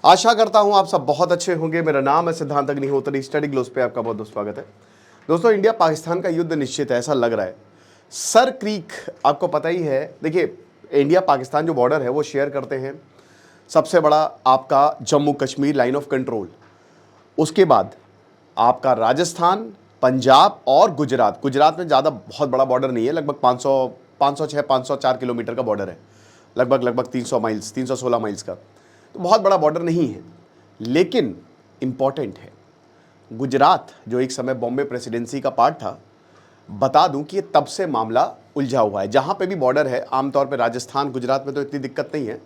आशा करता हूं आप सब बहुत अच्छे होंगे। मेरा नाम है सिद्धांत अग्निहोत्री। स्टडी ग्लोस पे आपका बहुत बहुत स्वागत है। दोस्तों, इंडिया पाकिस्तान का युद्ध निश्चित है, ऐसा लग रहा है। सर क्रीक आपको पता ही है। देखिए, इंडिया पाकिस्तान जो बॉर्डर है वो शेयर करते हैं। सबसे बड़ा आपका Jammu Kashmir line of control, उसके बाद आपका राजस्थान, पंजाब और गुजरात। गुजरात में ज़्यादा बहुत बड़ा बॉर्डर नहीं है, लगभग 504 किलोमीटर का बॉर्डर है, लगभग 300 माइल्स, 316 माइल्स का। तो बहुत बड़ा बॉर्डर नहीं है, लेकिन इम्पॉर्टेंट है। गुजरात जो एक समय बॉम्बे प्रेसिडेंसी का पार्ट था, बता दूं कि ये तब से मामला उलझा हुआ है। जहाँ पे भी बॉर्डर है, आमतौर पे राजस्थान गुजरात में तो इतनी दिक्कत नहीं है,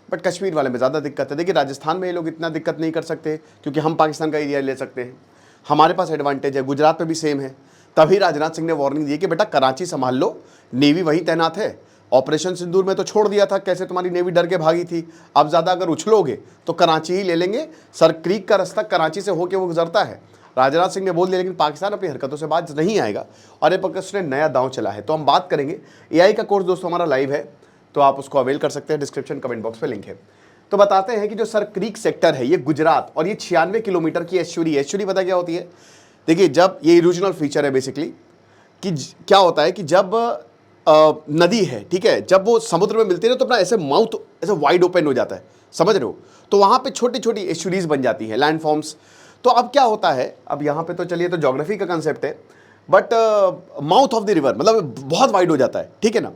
बट कश्मीर वाले में ज़्यादा दिक्कत है। देखिए, राजस्थान में ये लोग इतना दिक्कत नहीं कर सकते क्योंकि हम पाकिस्तान का एरिया ले सकते हैं, हमारे पास एडवांटेज है। गुजरात में भी सेम है। तभी राजनाथ सिंह ने वार्निंग दी कि बेटा कराची संभाल लो, नेवी वहीं तैनात है। ऑपरेशन सिंदूर में तो छोड़ दिया था, कैसे तुम्हारी नेवी डर के भागी थी। अब ज़्यादा अगर उछलोगे तो कराची ही ले लेंगे। सर क्रीक का रास्ता कराची से होकर वो गुजरता है। राजनाथ सिंह ने बोल दिया, लेकिन पाकिस्तान अपनी हरकतों से बाज नहीं आएगा और ये पक्का उसने नया दांव चला है। तो हम बात करेंगे। एआई का कोर्स दोस्तों हमारा लाइव है, तो आप उसको अवेल कर सकते हैं। डिस्क्रिप्शन कमेंट बॉक्स पे लिंक है। तो बताते हैं कि जो सर क्रीक सेक्टर है ये गुजरात, और ये 96 किलोमीटर की एस्चुरी है। एस्चुरी पता क्या होती है? देखिए, जब ये रीजनल फीचर है बेसिकली कि क्या होता है कि जब नदी है, ठीक है, जब वो समुद्र में मिलती है तो अपना ऐसे माउथ ऐसे वाइड ओपन हो जाता है, समझ रहे हो? तो वहाँ पे छोटी छोटी एस्चुरीज बन जाती हैं, लैंड फॉर्म्स। तो अब क्या होता है, अब यहाँ पे तो चलिए तो ज्योग्राफी का कंसेप्ट है, but mouth of the river मतलब बहुत वाइड हो जाता है, ठीक है ना।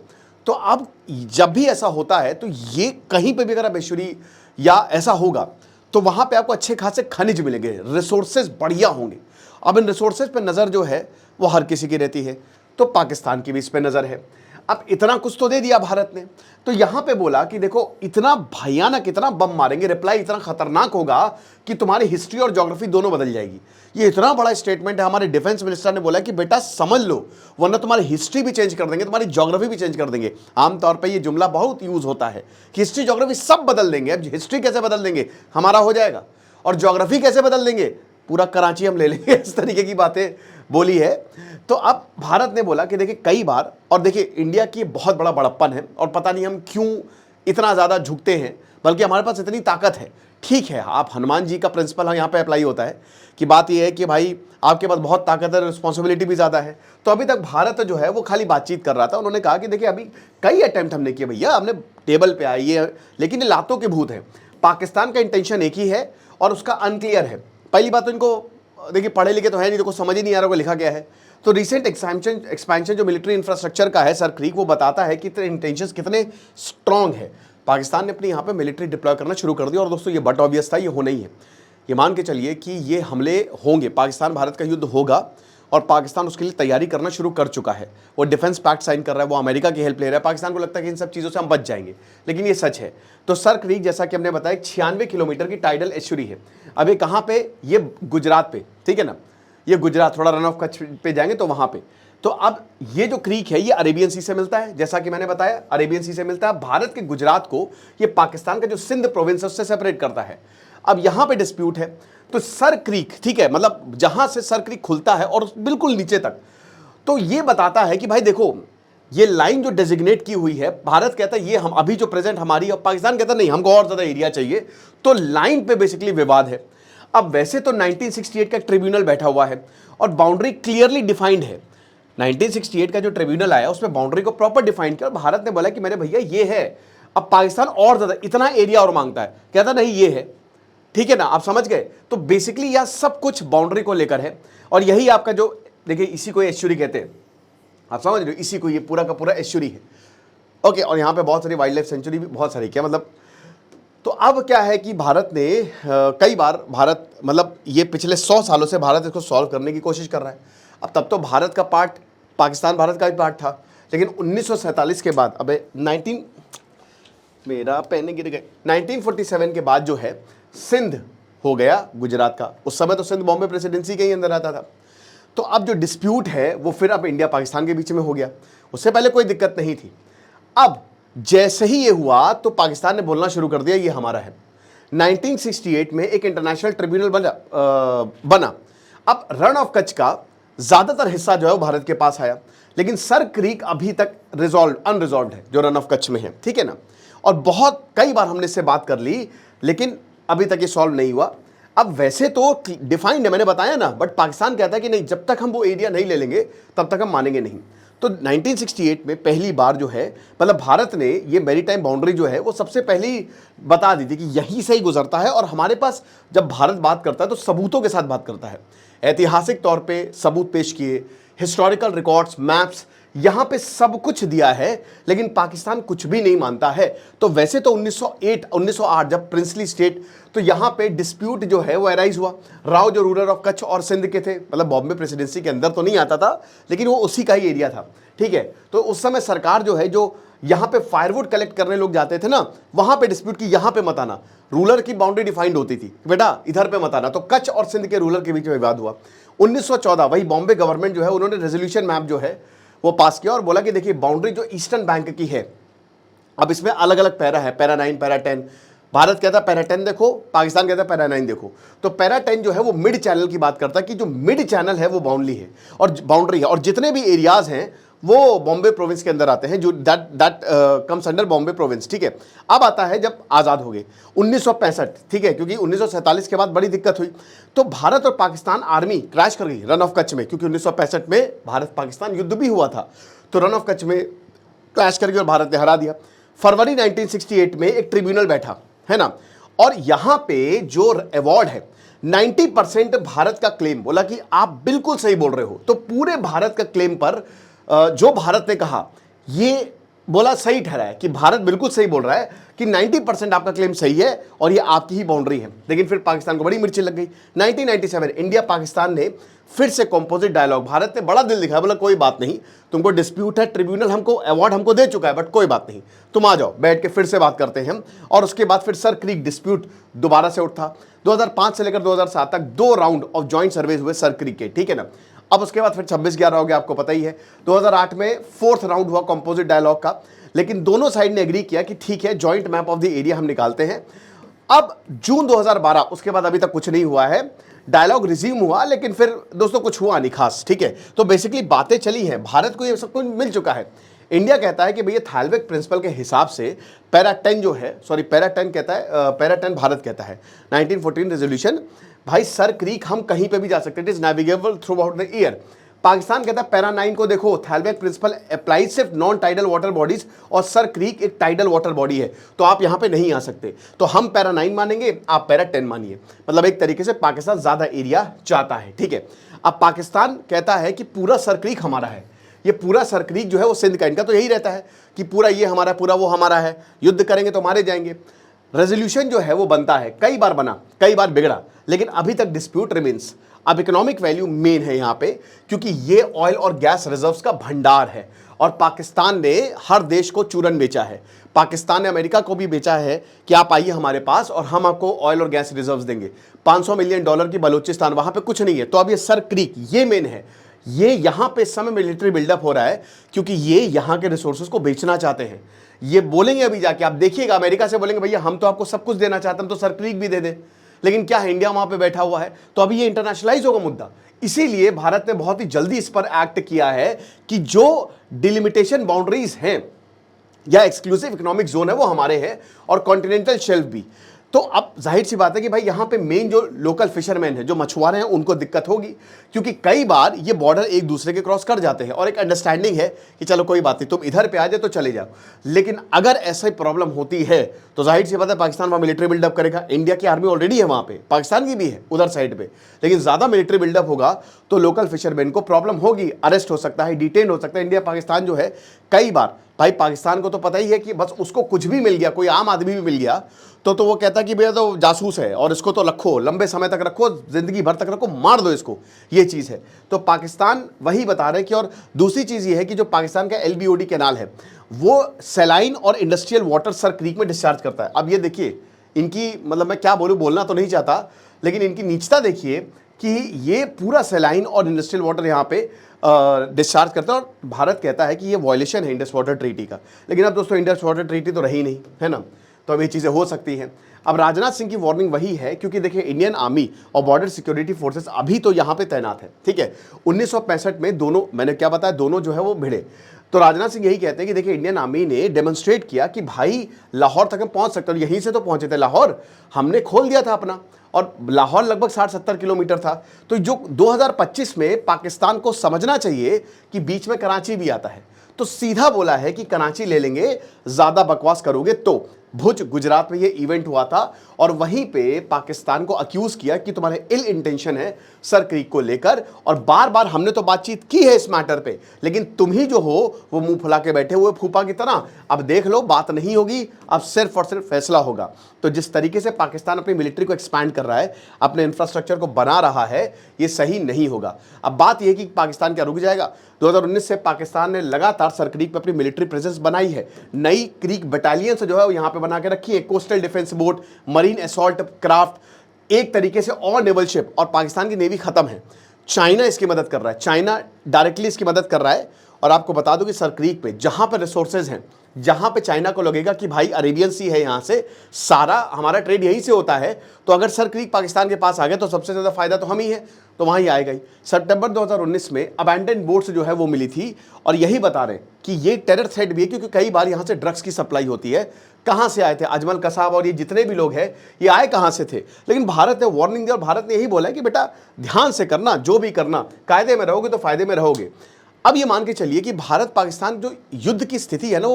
तो अब जब भी ऐसा होता है तो ये कहीं पे भी अगर आप एस्चुरी या ऐसा होगा तो वहाँ पे आपको अच्छे खासे खनिज मिलेंगे, रिसोर्सेज बढ़िया होंगे। अब इन रिसोर्सेज पे नज़र जो है वो हर किसी की रहती है, तो पाकिस्तान की भी इस पे नज़र है। अब इतना कुछ तो दे दिया भारत ने, तो यहाँ पे बोला कि देखो इतना भयानक, इतना बम मारेंगे, रिप्लाई इतना खतरनाक होगा कि तुम्हारी हिस्ट्री और ज्योग्राफी दोनों बदल जाएगी। ये इतना बड़ा स्टेटमेंट है। हमारे डिफेंस मिनिस्टर ने बोला कि बेटा समझ लो, वरना तुम्हारी हिस्ट्री भी चेंज कर देंगे, तुम्हारी ज्योग्राफी भी चेंज कर देंगे। आमतौर पर ये जुमला बहुत यूज होता है कि हिस्ट्री ज्योग्राफी सब बदल देंगे। अब हिस्ट्री कैसे बदल देंगे? हमारा हो जाएगा। और ज्योग्राफी कैसे बदल देंगे? पूरा कराची हम ले लेंगे। इस तरीके की बातें बोली है। तो अब भारत ने बोला कि देखिए कई बार, और देखिए इंडिया की बहुत बड़ा बड़प्पन है और पता नहीं हम क्यों इतना ज़्यादा झुकते हैं, बल्कि हमारे पास इतनी ताकत है। ठीक है, आप हनुमान जी का प्रिंसिपल यहाँ पे अप्लाई होता है कि बात यह है कि भाई आपके पास बहुत ताकत है, रिस्पॉन्सिबिलिटी भी ज़्यादा है। तो अभी तक भारत जो है वो खाली बातचीत कर रहा था। उन्होंने कहा कि देखिए अभी कई अटैम्प्ट हमने किए भैया, हमने टेबल पे आई है, लेकिन ये लातों के भूत हैं। पाकिस्तान का इंटेंशन एक ही है और उसका अनक्लियर है। पहली बात तो इनको देखिए पढ़े लिखे तो है नहीं, देखो समझ ही नहीं आ रहा होगा लिखा क्या है। तो रिसेंट एक्सपेंशन जो मिलिट्री इंफ्रास्ट्रक्चर का है सर क्रीक, वो बताता है कि इंटेंशंस कितने स्ट्रांग है। पाकिस्तान ने अपनी यहाँ पे मिलिट्री डिप्लॉय करना शुरू कर दिया, और दोस्तों ये बट ऑब्वियस था, ये होना ही है। ये मान के चलिए कि ये हमले होंगे, पाकिस्तान भारत का युद्ध होगा, और पाकिस्तान उसके लिए तैयारी करना शुरू कर चुका है। वो डिफेंस पैक्ट साइन कर रहा है, वो अमेरिका की हेल्प ले रहा है। पाकिस्तान को लगता है कि इन सब चीज़ों से हम बच जाएंगे, लेकिन ये सच है। तो सर क्रीक जैसा कि हमने बताया 96 किलोमीटर की टाइडल एस्चुरी है। अब ये कहाँ पे? ये गुजरात पे, ठीक है ना। ये गुजरात, थोड़ा रन ऑफ कच्छ पे जाएंगे तो वहाँ पे। तो अब ये जो क्रीक है ये अरेबियन सी से मिलता है, जैसा कि मैंने बताया अरेबियन सी से मिलता है। भारत के गुजरात को ये पाकिस्तान का जो सिंध प्रोविंस है उससे सेपरेट करता है। अब यहाँ पे डिस्प्यूट है। तो सर क्रीक, ठीक है, मतलब जहां से सर क्रीक खुलता है और बिल्कुल नीचे तक, तो ये बताता है कि भाई देखो ये लाइन जो डेजिग्नेट की हुई है, भारत कहता है ये हम अभी जो प्रेजेंट हमारी, और पाकिस्तान कहता नहीं हमको और ज्यादा एरिया चाहिए। तो लाइन पे बेसिकली विवाद है। अब वैसे तो 1968 का ट्रिब्यूनल बैठा हुआ है और बाउंड्री क्लियरली डिफाइंड है। 1968 का जो ट्रिब्यूनल आया उसमें बाउंड्री को प्रॉपर डिफाइन किया, और भारत ने बोला कि मेरे भैया ये है। अब पाकिस्तान और ज्यादा इतना एरिया और मांगता है, कहता नहीं ये है, ठीक है ना, आप समझ गए। तो बेसिकली यह सब कुछ बाउंड्री को लेकर है, और यही आपका जो देखिए इसी को एस्चुरी कहते हैं, आप समझ रहे हो, इसी को ये पूरा का पूरा एस्चुरी है। ओके, और यहाँ पे बहुत सारी वाइल्ड लाइफ सेंचुरी भी बहुत सारी, क्या मतलब। तो अब क्या है कि भारत ने कई बार, भारत मतलब ये पिछले 100 सालों से भारत इसको सॉल्व करने की कोशिश कर रहा है। अब तब तो भारत का पार्ट, पाकिस्तान भारत का भी पार्ट था, लेकिन 1947 के बाद, अब 1947 के बाद जो है सिंध हो गया गुजरात का। उस समय तो सिंध बॉम्बे प्रेसिडेंसी के ही अंदर आता था। तो अब जो डिस्प्यूट है वो फिर अब इंडिया पाकिस्तान के बीच में हो गया। उससे पहले कोई दिक्कत नहीं थी। अब जैसे ही ये हुआ तो पाकिस्तान ने बोलना शुरू कर दिया ये हमारा है। 1968 में एक इंटरनेशनल ट्रिब्यूनल बना। अब रन ऑफ कच्छ का ज्यादातर हिस्सा जो है वो भारत के पास आया, लेकिन सर क्रीक अभी तक अनरिजॉल्व है, जो रन ऑफ कच्छ में है, ठीक है ना। और बहुत कई बार हमने इससे बात कर ली, लेकिन अभी तक ये सॉल्व नहीं हुआ। अब वैसे तो डिफाइंड है, मैंने बताया ना, बट पाकिस्तान कहता है कि नहीं, जब तक हम वो एरिया नहीं ले लेंगे तब तक हम मानेंगे नहीं। तो 1968 में पहली बार जो है, मतलब भारत ने ये मैरीटाइम बाउंड्री जो है वो सबसे पहली बता दी थी कि यहीं से ही गुजरता है। और हमारे पास जब भारत बात करता है तो सबूतों के साथ बात करता है, ऐतिहासिक तौर पे सबूत पेश किए, हिस्टोरिकल रिकॉर्ड्स, मैप्स, यहां पे सब कुछ दिया है, लेकिन पाकिस्तान कुछ भी नहीं मानता है। तो वैसे तो 1908 जब प्रिंसली स्टेट, तो यहां पे डिस्प्यूट जो है वो अराइज हुआ। राव जो रूलर ऑफ कच्छ और सिंध के थे, मतलब बॉम्बे प्रेसिडेंसी के अंदर तो नहीं आता था, लेकिन वो उसी का ही एरिया था, ठीक है। तो उस समय सरकार जो है, जो यहां पे फायरवुड कलेक्ट करने लोग जाते थे ना, वहां पे डिस्प्यूट की, यहां पे मत आना। रूलर की बाउंड्री डिफाइंड होती थी, बेटा इधर पे मत आना। तो कच्छ और सिंध के रूलर के बीच में विवाद हुआ। 1914 वही बॉम्बे गवर्नमेंट जो है, उन्होंने रेजोल्यूशन मैप जो है वो पास किया और बोला कि देखिए बाउंड्री जो ईस्टर्न बैंक की है, अब इसमें अलग अलग पैरा है, पैरा 9, पैरा 10। भारत कहता है पैरा 10 देखो, पाकिस्तान कहता है पैरा 9 देखो। तो पैरा 10 जो है वो मिड चैनल की बात करता है कि जो मिड चैनल है वो बाउंड्री है और बाउंड्री है, और जितने भी एरियाज हैं वो बॉम्बे प्रोविंस के अंदर आते हैं, जो that comes under Bombay province, ठीक है। अब आता है जब आज़ाद हो गए 1965, ठीक है, क्योंकि 1947 के बाद बड़ी दिक्कत हुई, तो भारत और पाकिस्तान आर्मी क्रैश कर गई रन ऑफ कच्छ में, क्योंकि 1965 में भारत पाकिस्तान युद्ध भी हुआ था, तो रन ऑफ कच्छ में क्रैश कर गई और भारत ने हरा दिया। फरवरी 1968 में एक ट्रिब्यूनल बैठा, है ना, और यहां पे जो अवार्ड है 90% भारत का क्लेम, बोला कि आप बिल्कुल सही बोल रहे हो। तो पूरे भारत का क्लेम पर जो भारत ने कहा, ये बोला सही ठहरा है कि भारत बिल्कुल सही बोल रहा है कि 90% आपका क्लेम सही है और ये आपकी ही बाउंड्री है। लेकिन फिर पाकिस्तान को बड़ी मिर्ची लग गई। 1997 इंडिया पाकिस्तान ने फिर से कंपोजिट डायलॉग, भारत ने बड़ा दिल दिखाया, बोला कोई बात नहीं, तुमको डिस्प्यूट है, ट्रिब्यूनल हमको अवार्ड हमको दे चुका है, बट कोई बात नहीं, तुम आ जाओ, बैठ के फिर से बात करते हैं हम। और उसके बाद फिर सर क्रीक डिस्प्यूट दोबारा से उठा। 2005 से लेकर 2007 तक 2 राउंड ऑफ जॉइंट सर्वेज हुए सर क्रीक के, ठीक है ना। अब उसके बाद फिर 26/11 हो गया, आपको पता ही है। 2008 में 4th राउंड हुआ कंपोजिट डायलॉग का, लेकिन दोनों साइड ने एग्री किया कि ठीक है, joint map of the area हम निकालते हैं। अब जून 2012, उसके बाद अभी तक कुछ नहीं हुआ है, डायलॉग रिज्यूम हुआ, लेकिन फिर दोस्तों कुछ हुआ नहीं खास, ठीक है। तो बेसिकली बातें चली हैं, भारत को ये सब कुछ मिल चुका है। इंडिया कहता है कि भैया थैलबेक प्रिंसिपल के हिसाब से पैरा 10 जो है, सॉरी पैरा 10 कहता है, पैरा 10 भारत कहता है 1914 रेजोल्यूशन, भाई सर क्रीक हम कहीं पे भी जा सकते हैं, it is navigable through out the year. Pakistan कहता है पैरा 9 को देखो, थैलबेक प्रिंसिपल अप्लाई सिर्फ नॉन टाइडल वाटर बॉडीज, और सर क्रीक एक टाइडल वाटर बॉडी है, तो आप यहां पे नहीं आ सकते। तो हम पैरा 9 मानेंगे, आप पैरा 10 मानिए। मतलब एक तरीके से पाकिस्तान ज्यादा एरिया चाहता है, ठीक है। अब पाकिस्तान कहता है कि पूरा सर क्रीक हमारा है, ये पूरा सर क्रीक जो है वो सिंध का, इनका तो यही रहता है कि पूरा ये हमारा, पूरा वो हमारा है, युद्ध करेंगे तो मारे जाएंगे। रेजोल्यूशन जो है वो बनता है, कई बार बना, कई बार बिगड़ा, लेकिन अभी तक डिस्प्यूट रिमेन्स। अब इकोनॉमिक वैल्यू मेन है यहाँ पे, क्योंकि ये ऑयल और गैस रिजर्व्स का भंडार है, और पाकिस्तान ने हर देश को चूरन बेचा है। पाकिस्तान ने अमेरिका को भी बेचा है कि आप आइए हमारे पास और हम आपको ऑयल और गैस रिजर्व्स देंगे। $500 मिलियन की बलूचिस्तान, वहां पे कुछ नहीं है। तो अब ये सर क्रीक, ये मेन है, ये यहां पे इस समय मिलिट्री बिल्डअप हो रहा है, क्योंकि ये यहां के रिसोर्सेज को बेचना चाहते हैं। ये बोलेंगे अभी जाके, आप देखिएगा, अमेरिका से बोलेंगे भैया हम तो आपको सब कुछ देना चाहते हैं, तो सर क्रीक भी दे दे, लेकिन क्या है, इंडिया वहां पे बैठा हुआ है। तो अभी ये इंटरनेशनलाइज होगा मुद्दा। इसीलिए भारत ने बहुत ही जल्दी इस पर एक्ट किया है कि जो डिलिमिटेशन बाउंड्रीज हैं या एक्सक्लूसिव इकोनॉमिक जोन है वो हमारे हैं, और कॉन्टिनेंटल शेल्फ भी। तो अब जाहिर सी बात है कि भाई यहाँ पे मेन जो लोकल फिशरमैन है, जो मछुआरे हैं, उनको दिक्कत होगी, क्योंकि कई बार ये बॉर्डर एक दूसरे के क्रॉस कर जाते हैं, और एक अंडरस्टैंडिंग है कि चलो कोई बात नहीं, तुम इधर पे आ जाए तो चले जाओ। लेकिन अगर ऐसा प्रॉब्लम होती है तो जाहिर सी बात है पाकिस्तान वहाँ मिलिट्री बिल्डअप करेगा। इंडिया की आर्मी ऑलरेडी है वहाँ पे, पाकिस्तान की भी है उधर साइड पे, लेकिन ज़्यादा मिलिट्री बिल्डअप होगा तो लोकल फिशरमैन को प्रॉब्लम होगी, अरेस्ट हो सकता है, डिटेन हो सकता है। इंडिया पाकिस्तान जो है कई बार, भाई पाकिस्तान को तो पता ही है कि बस उसको कुछ भी मिल गया, कोई आम आदमी भी मिल गया तो वो कहता कि भैया तो जासूस है और इसको तो रखो, लंबे समय तक रखो, जिंदगी भर तक रखो, मार दो इसको, ये चीज़ है। तो पाकिस्तान वही बता रहे कि, और दूसरी चीज़ ये है कि जो पाकिस्तान का LBOD कैनाल है वो सैलाइन और इंडस्ट्रियल वाटर सर क्रीक में डिस्चार्ज करता है। अब ये देखिए इनकी, मतलब मैं क्या बोलूँ, बोलना तो नहीं चाहता, लेकिन इनकी नीचता देखिए कि ये पूरा सैलाइन और इंडस्ट्रियल वाटर यहाँ पे डिस्चार्ज करता है, और भारत कहता है कि ये वायलेशन है इंडस वाटर ट्रीटी का। लेकिन अब दोस्तों इंडस वाटर ट्रीटी तो रही नहीं, है ना, तो अब ये चीज़ें हो सकती हैं। अब राजनाथ सिंह की वार्निंग वही है, क्योंकि देखिए इंडियन आर्मी और बॉर्डर सिक्योरिटी फोर्सेस अभी तो यहाँ पे तैनात है, ठीक है। 1965 में दोनों, मैंने क्या बताया, दोनों जो है वो भिड़े। तो राजनाथ सिंह यही कहते हैं कि देखिए इंडियन आर्मी ने डेमोन्स्ट्रेट किया कि भाई लाहौर तक हम पहुंच सकते हैं, यहीं से तो पहुंचे थे लाहौर, हमने खोल दिया था अपना, और लाहौर लगभग 60-70 किलोमीटर था। तो जो 2025 में पाकिस्तान को समझना चाहिए कि बीच में कराची भी आता है, तो सीधा बोला है कि कराची ले लेंगे, ज्यादा बकवास करोगे तो। भुज गुजरात में ये इवेंट हुआ था और वहीं पे पाकिस्तान को अक्यूज किया कि तुम्हारे इल इंटेंशन है सर क्रीक को लेकर, और बार बार हमने तो बातचीत की है इस मैटर पे, लेकिन तुम ही जो हो वो मुंह फुला के बैठे हुए फूफा की तरह। अब देख लो, बात नहीं होगी, अब सिर्फ और सिर्फ फैसला होगा। तो जिस तरीके से पाकिस्तान अपनी मिलिट्री को एक्सपैंड कर रहा है, अपने इंफ्रास्ट्रक्चर को बना रहा है, ये सही नहीं होगा। अब बात यह कि पाकिस्तान क्या रुक जाएगा? 2019 से पाकिस्तान ने लगातार सर क्रीक में अपनी मिलिट्री प्रेजेंस बनाई है। नई क्रीक बटालियन जो है वो यहां पे बना के रखी है, coastal defence boat, marine assault craft, एक तरीके से और नेवल शिप, और पाकिस्तान की नेवी खत्म है। चाइना इसकी मदद कर रहा है, चाइना डायरेक्टली इसकी मदद कर रहा है। और आपको बता दूं कि सर क्रीक पे जहां पर रिसोर्सेज हैं, जहां पे चाइना को लगेगा कि भाई अरेबियन सी है, यहां से सारा हमारा ट्रेड यहीं से होता है, तो अगर सर क्रीक पाकिस्तान के पास आ गया तो सबसे ज्यादा फायदा तो हम ही है, तो वहां ही आएगा ही। सितंबर 2019 में अबैंडन बोट्स जो है वो मिली थी, और यही बता रहे हैं कि ये टेरर थ्रेट भी है, क्योंकि कई बार यहां से ड्रग्स की सप्लाई होती है। कहां से आए थे अजमल कसाब और ये जितने भी लोग हैं, ये आए कहां से थे? लेकिन भारत ने वार्निंग दी और भारत ने यही बोला है कि बेटा ध्यान से करना, जो भी करना, कायदे में रहोगे तो फायदे में रहोगे। अब ये मान के चलिए कि भारत पाकिस्तान जो युद्ध की स्थिति है ना,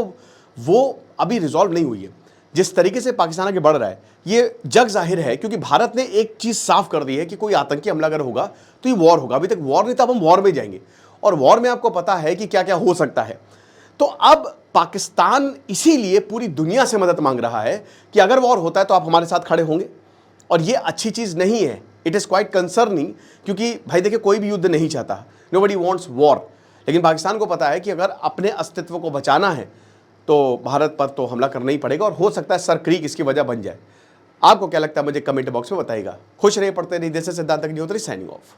वो अभी रिजॉल्व नहीं हुई है। जिस तरीके से पाकिस्तान आगे बढ़ रहा है ये जग जाहिर है, क्योंकि भारत ने एक चीज साफ कर दी है कि कोई आतंकी हमला अगर होगा तो ये वॉर होगा। अभी तक वॉर नहीं था, अब हम वॉर में जाएंगे, और वॉर में आपको पता है कि क्या क्या हो सकता है। तो अब पाकिस्तान इसीलिए पूरी दुनिया से मदद मांग रहा है कि अगर वॉर होता है तो आप हमारे साथ खड़े होंगे, और ये अच्छी चीज नहीं है। इट इज क्वाइट कंसर्निंग, क्योंकि भाई देखिए कोई भी युद्ध नहीं चाहता, नोबडी वांट्स वॉर, लेकिन पाकिस्तान को पता है कि अगर अपने अस्तित्व को बचाना है तो भारत पर तो हमला करना ही पड़ेगा, और हो सकता है सर क्रीक इसकी वजह बन जाए। आपको क्या लगता है मुझे कमेंट बॉक्स में बताइएगा। खुश रहिए, पढ़ते रहिए। दिस इज सिद्धांत अग्निहोत्री साइनिंग ऑफ।